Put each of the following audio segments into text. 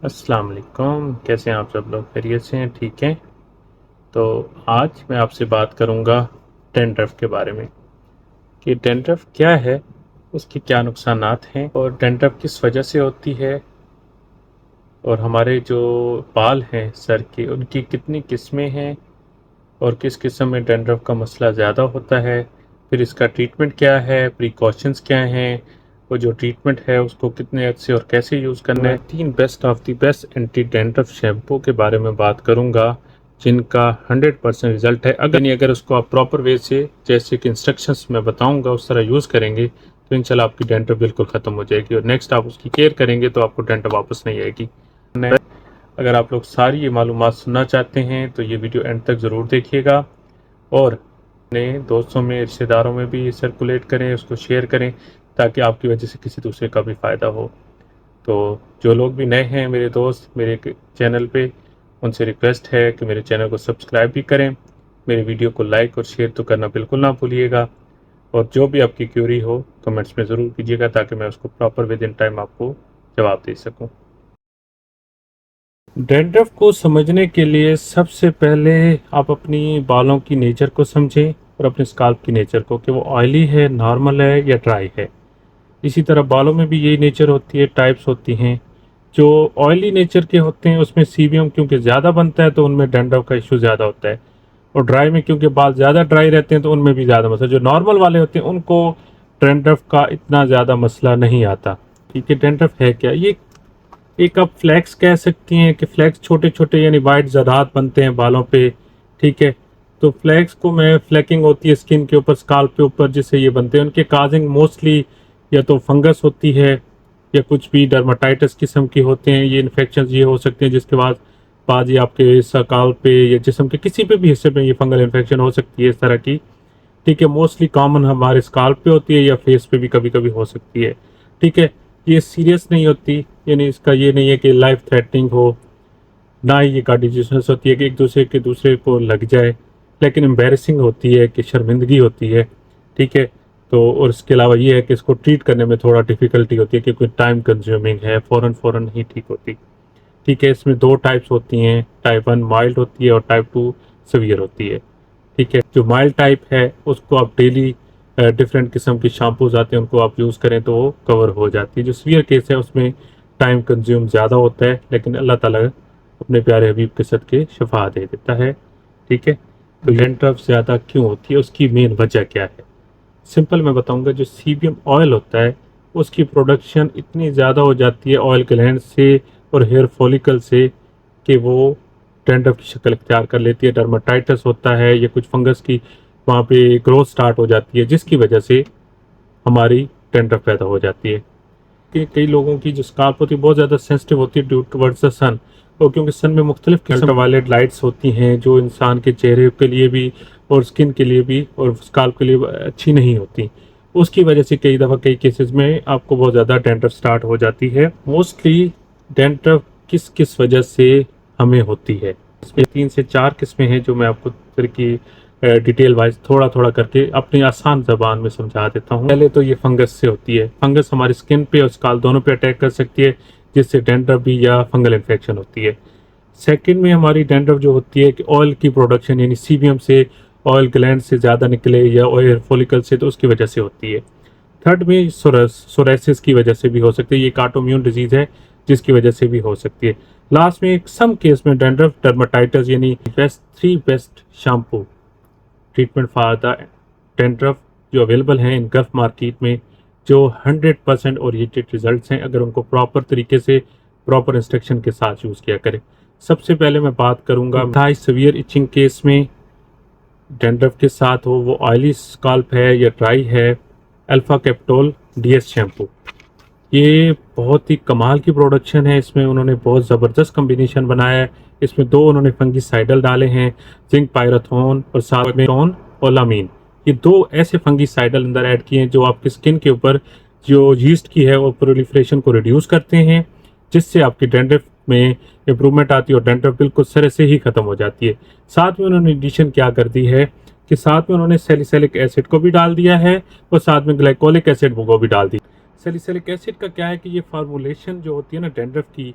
अस्सलाम वालेकुम। कैसे हैं आप सब लोग? खैरियत से हैं? ठीक हैं? तो आज मैं आपसे बात करूंगा डैंड्रफ के बारे में कि डैंड्रफ क्या है, उसके क्या नुकसानात हैं और डैंड्रफ किस वजह से होती है, और हमारे जो बाल हैं सर के उनकी कितनी किस्में हैं और किस किस्म में डैंड्रफ का मसला ज़्यादा होता है, फिर इसका ट्रीटमेंट क्या है, प्रिकॉशंस क्या हैं, वो जो ट्रीटमेंट है उसको कितने अच्छे और कैसे यूज़ करना है। 3 बेस्ट एंटी डैंड्रफ शैम्पू के बारे में बात करूंगा जिनका 100% रिजल्ट है। अगर उसको आप प्रॉपर वे से, जैसे कि इंस्ट्रक्शंस मैं बताऊंगा, उस तरह यूज़ करेंगे तो इंशाल्लाह आपकी डैंड्रफ बिल्कुल ख़त्म हो जाएगी और नेक्स्ट आप उसकी केयर करेंगे तो आपको डैंड्रफ वापस नहीं आएगी। अगर आप लोग सारी ये मालूमात सुनना चाहते हैं तो ये वीडियो एंड तक ज़रूर देखिएगा और अपने दोस्तों में, रिश्तेदारों में भी सर्कुलेट करें, उसको शेयर करें ताकि आपकी वजह से किसी दूसरे का भी फ़ायदा हो। तो जो लोग भी नए हैं मेरे दोस्त मेरे चैनल पे, उनसे रिक्वेस्ट है कि मेरे चैनल को सब्सक्राइब भी करें, मेरे वीडियो को लाइक और शेयर तो करना बिल्कुल ना भूलिएगा, और जो भी आपकी क्यूरी हो कमेंट्स में ज़रूर कीजिएगा ताकि मैं उसको प्रॉपर विद इन टाइम आपको जवाब दे सकूं। डैंड्रफ को समझने के लिए सबसे पहले आप अपनी बालों की नेचर को समझें और अपने स्काल्प की नेचर को कि वो ऑयली है, नॉर्मल है या ड्राई है। इसी तरह बालों में भी यही नेचर होती है, टाइप्स होती हैं। जो ऑयली नेचर के होते हैं उसमें सीबियम क्योंकि ज़्यादा बनता है तो उनमें डैंड्रफ का इशू ज़्यादा होता है, और ड्राई में क्योंकि बाल ज़्यादा ड्राई रहते हैं तो उनमें भी ज़्यादा मसला। जो नॉर्मल वाले होते हैं उनको डैंड्रफ का इतना ज़्यादा मसला नहीं आता। ठीक है, डैंड्रफ है क्या? ये एक आप फ्लैक्स कह सकती हैं कि फ्लैक्स छोटे छोटे यानी वाइट ज़रात बनते हैं बालों पे। ठीक है, तो फ्लैक्स को मैं फ्लैकिंग होती है स्किन के ऊपर, स्काल्प के ऊपर, जिससे ये बनते हैं। उनके काजिंग मोस्टली या तो फंगस होती है या कुछ भी डर्माटाइटिस किस्म की होते हैं। ये इन्फेक्शन ये हो सकते हैं जिसके बाद ये आपके स्काल्प पे या जिस्म के किसी पे भी हिस्से पे ये फंगल इन्फेक्शन हो सकती है इस तरह की। ठीक है, मोस्टली कॉमन हमारे स्काल्प पे होती है या फेस पे भी कभी कभी हो सकती है। ठीक है, ये सीरियस नहीं होती, यानी इसका ये नहीं है कि लाइफ थ्रेटनिंग हो, ना ही ये कार्डियोजेनिस होती है कि एक दूसरे के दूसरे को लग जाए, लेकिन एम्बेरसिंग होती है कि शर्मिंदगी होती है। ठीक है, तो और इसके अलावा ये है कि इसको ट्रीट करने में थोड़ा डिफ़िकल्टी होती है क्योंकि टाइम कंज्यूमिंग है, फ़ौरन नहीं ठीक होती। ठीक है, इसमें 2 टाइप्स होती हैं, टाइप 1 माइल्ड होती है और टाइप 2 सीवियर होती है। ठीक है, जो माइल्ड टाइप है उसको आप डेली डिफरेंट किस्म के शैम्पूज आते हैं उनको आप यूज़ करें तो वो कवर हो जाती है। जो सीवियर केस है उसमें टाइम कंज्यूम ज़्यादा होता है, लेकिन अल्लाह ताला अपने प्यारे हबीब के सदके शफा दे देता है। ठीक है, तो डैंड्रफ ज़्यादा क्यों होती है, उसकी मेन वजह क्या है? सिंपल मैं बताऊंगा। जो सीबियम ऑयल होता है उसकी प्रोडक्शन इतनी ज़्यादा हो जाती है ऑयल ग्लैंड से और हेयर फॉलिकल से कि वो डैंड्रफ की शक्ल इख्तियार कर लेती है। डर्माटाइटिस होता है या कुछ फंगस की वहाँ पे ग्रोथ स्टार्ट हो जाती है जिसकी वजह से हमारी डैंड्रफ पैदा हो जाती है। कि कई लोगों की जो स्काल्प होती है बहुत ज़्यादा सेंसिटिव होती है ड्यू टुवर्ड्स द सन, और क्योंकि सन में मुख्तलिफ अल्ट्रावायलेट लाइट्स होती हैं जो इंसान के चेहरे के लिए भी और स्किन के लिए भी और स्काल्प के लिए अच्छी नहीं होती। उसकी वजह से कई दफ़ा कई केसेस में आपको बहुत ज़्यादा डैंड्रफ स्टार्ट हो जाती है। मोस्टली डैंड्रफ किस किस वजह से हमें होती है, इसमें 3 से 4 किस्में हैं जो मैं आपको फिर की डिटेल वाइज थोड़ा थोड़ा करके अपनी आसान ज़बान में समझा देता हूँ। पहले तो ये फंगस से होती है। फंगस हमारी स्किन पे और स्काल्प दोनों पे अटैक कर सकती है जिससे डैंड्रफ भी या फंगल इन्फेक्शन होती है। सेकंड में हमारी डैंड्रफ जो होती है कि ऑयल की प्रोडक्शन यानी सीबियम से ऑयल ग्लैंड से ज़्यादा निकले या ऑयल फॉलिकल से, तो उसकी वजह से होती है। थर्ड में सोरेसिस की वजह से भी हो सकती है, ये एक ऑटोइम्यून डिजीज़ है जिसकी वजह से भी हो सकती है। लास्ट में सम केस में डैंड्रफ डर्माटाइटिस यानी best shampoo treatment for the dandruff जो अवेलेबल हैं इन गल्फ मार्केट में, जो 100% ओरिएंटेड रिजल्ट्स हैं अगर उनको प्रॉपर तरीके से प्रॉपर इंस्ट्रक्शन के साथ यूज़ किया करें। सबसे पहले मैं बात करूंगा हाई सीवियर इचिंग केस में डैंड्रफ के साथ हो, वो ऑयली स्काल्प है या ड्राई है, अल्फा कैप्टोल डीएस शैम्पू ये बहुत ही कमाल की प्रोडक्शन है। इसमें उन्होंने बहुत ज़बरदस्त कम्बिनेशन बनाया है। इसमें 2 उन्होंने फंगीसाइडल डाले हैं, जिंक पायराथोन और साथ में और लामीन। ये 2 ऐसे फंगीसाइडल अंदर ऐड किए हैं जो आपकी स्किन के ऊपर जो यीस्ट की है वो प्रोलिफरेशन को रिड्यूस करते हैं जिससे आपकी डैंड्रफ में इम्प्रूवमेंट आती है और डैंड्रफ बिल्कुल सिरे से ही ख़त्म हो जाती है। साथ में उन्होंने एडिशन क्या कर दी है कि साथ में उन्होंने सैलिसिलिक एसिड को भी डाल दिया है और साथ में ग्लाइकोलिक एसिड को भी डाल दिया। सैलिसिलिक एसिड का क्या है कि ये फार्मूलेशन जो होती है ना डैंड्रफ की,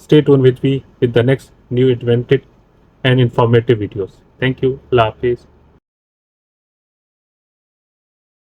Stay tuned with me with the next new invented and informative videos. Thank you. Allah Hafiz.